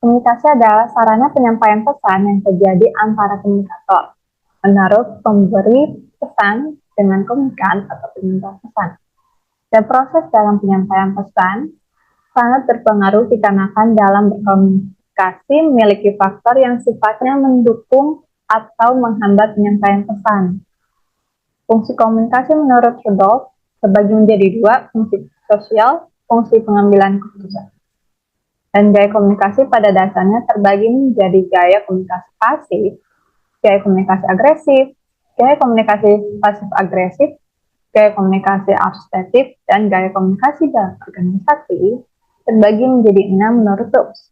Komunikasi adalah sarana penyampaian pesan yang terjadi antara komunikator, menaruh pemberi pesan dengan komunikan atau penyebar pesan. Dan proses dalam penyampaian pesan sangat berpengaruh dikarenakan dalam berkomunikasi memiliki faktor yang sifatnya mendukung atau menghambat penyampaian pesan. Fungsi komunikasi menurut Rudolf terbagi menjadi dua, fungsi sosial, fungsi pengambilan keputusan. Dan gaya komunikasi pada dasarnya terbagi menjadi gaya komunikasi pasif, gaya komunikasi agresif, gaya komunikasi pasif-agresif, gaya komunikasi asosiatif, dan gaya komunikasi dalam organisasi terbagi menjadi 6 menurut Dawes.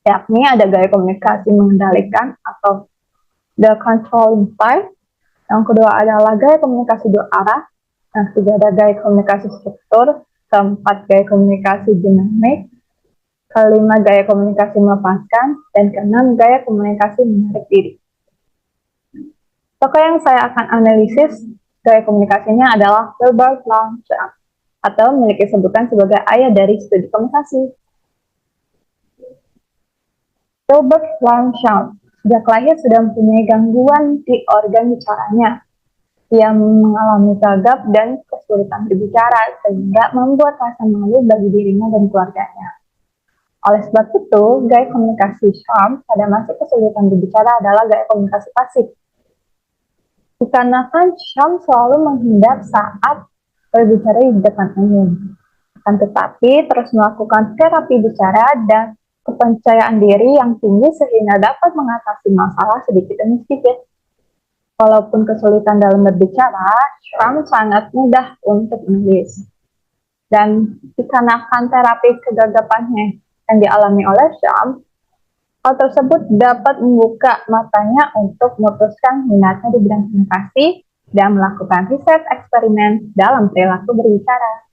Yakni ada gaya komunikasi mengendalikan atau the controlling style, yang kedua adalah gaya komunikasi dua arah, yang ketiga ada gaya komunikasi struktur, keempat gaya komunikasi dinamik, kelima gaya komunikasi melepaskan, dan keenam gaya komunikasi menarik diri. Tokoh yang saya akan analisis gaya komunikasinya adalah Wilbur Blanchard, atau memiliki sebutan sebagai ayah dari studi komunikasi. Wilbur Blanchard sejak lahir sudah mempunyai gangguan di organ bicaranya. Ia mengalami gagap dan kesulitan berbicara sehingga membuat rasa malu bagi dirinya dan keluarganya. Oleh sebab itu, gaya komunikasi Charm pada masa kesulitan berbicara adalah gaya komunikasi pasif. Dikarenakan Charm selalu menghindar saat berbicara di depan umum, akan tetapi terus melakukan terapi bicara dan kepercayaan diri yang tinggi sehingga dapat mengatasi masalah sedikit demi sedikit. Walaupun kesulitan dalam berbicara, Charm sangat mudah untuk menulis. Dan dikarenakan terapi kegagapannya yang dialami oleh Charm, hal tersebut dapat membuka matanya untuk memutuskan minatnya di bidang komunikasi dan melakukan riset eksperimen dalam perilaku berbicara.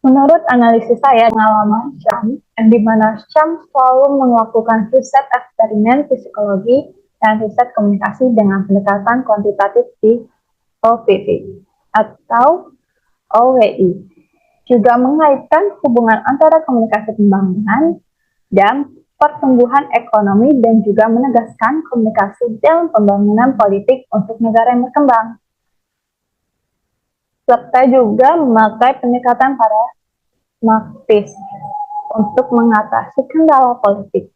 Menurut analisis saya, pengalaman Charm, yang dimana Charm selalu melakukan riset eksperimen psikologi dan riset komunikasi dengan pendekatan kuantitatif di OVV atau OWI. Juga mengaitkan hubungan antara komunikasi pembangunan dan pertumbuhan ekonomi dan juga menegaskan komunikasi dalam pembangunan politik untuk negara yang berkembang. Serta juga memakai pendekatan pragmatis untuk mengatasi kendala politik,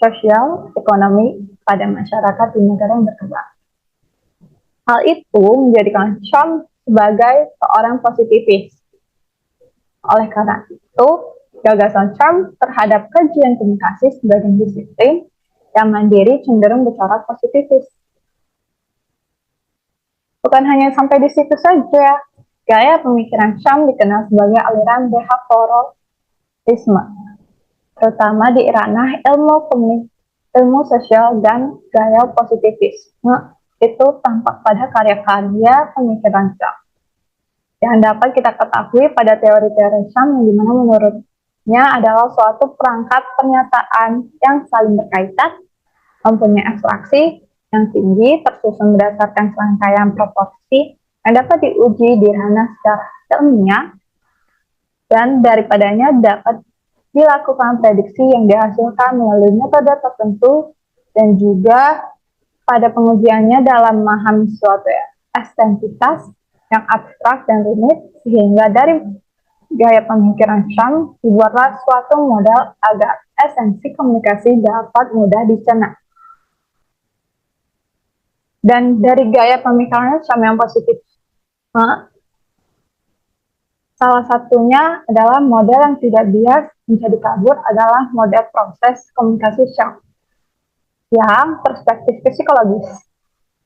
sosial, ekonomi pada masyarakat di negara yang berkembang. Hal itu menjadikan Charm sebagai seorang positivis. Oleh karena itu, gagasan Charm terhadap kajian komunikasi sebagai disiplin yang mandiri cenderung bercorak positivis. Bukan hanya sampai di situ saja, gaya pemikiran Charm dikenal sebagai aliran behavioralisme, terutama di ranah ilmu sosial dan gaya positivisme itu tampak pada karya-karya pemikiran Charm. Yang dapat kita ketahui pada teori-teori Charm yang dimana menurutnya adalah suatu perangkat pernyataan yang saling berkaitan, mempunyai abstraksi yang tinggi, tersusun berdasarkan serangkaian proporsi yang dapat diuji di ranah secara ilmiah, dan daripadanya dapat dilakukan prediksi yang dihasilkan melalui metode tertentu, dan juga pada pengujiannya dalam memahami suatu entitas yang abstrak dan rumit, sehingga dari gaya pemikiran Charm dibuatlah suatu model agar esensi komunikasi dapat mudah dicerna. Dan dari gaya pemikiran Charm yang positif, salah satunya adalah model yang tidak bias menjadi kabur adalah model proses komunikasi Charm yang perspektif psikologis.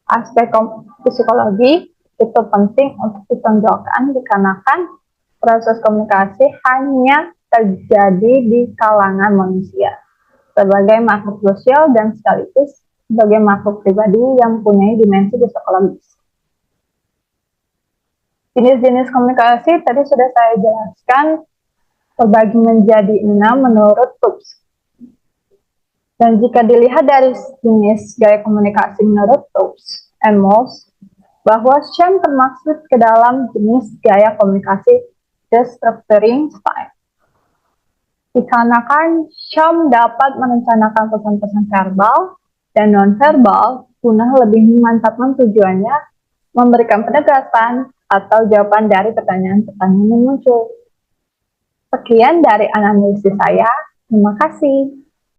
Aspek psikologi itu penting untuk ditonjolkan dikarenakan proses komunikasi hanya terjadi di kalangan manusia sebagai makhluk sosial dan sekaligus sebagai makhluk pribadi yang mempunyai dimensi psikologis. Jenis-jenis komunikasi tadi sudah saya jelaskan terbagi menjadi 6 menurut Dawes. Dan jika dilihat dari jenis gaya komunikasi menurut Dawes and Mohs, bahwa Charm termasuk ke dalam jenis gaya komunikasi the structuring style. Dikarenakan Syam dapat merencanakan pesan-pesan verbal dan non-verbal guna lebih memantapkan tujuannya, memberikan penegasan atau jawaban dari pertanyaan-pertanyaan yang muncul. Sekian dari analisis saya. Terima kasih.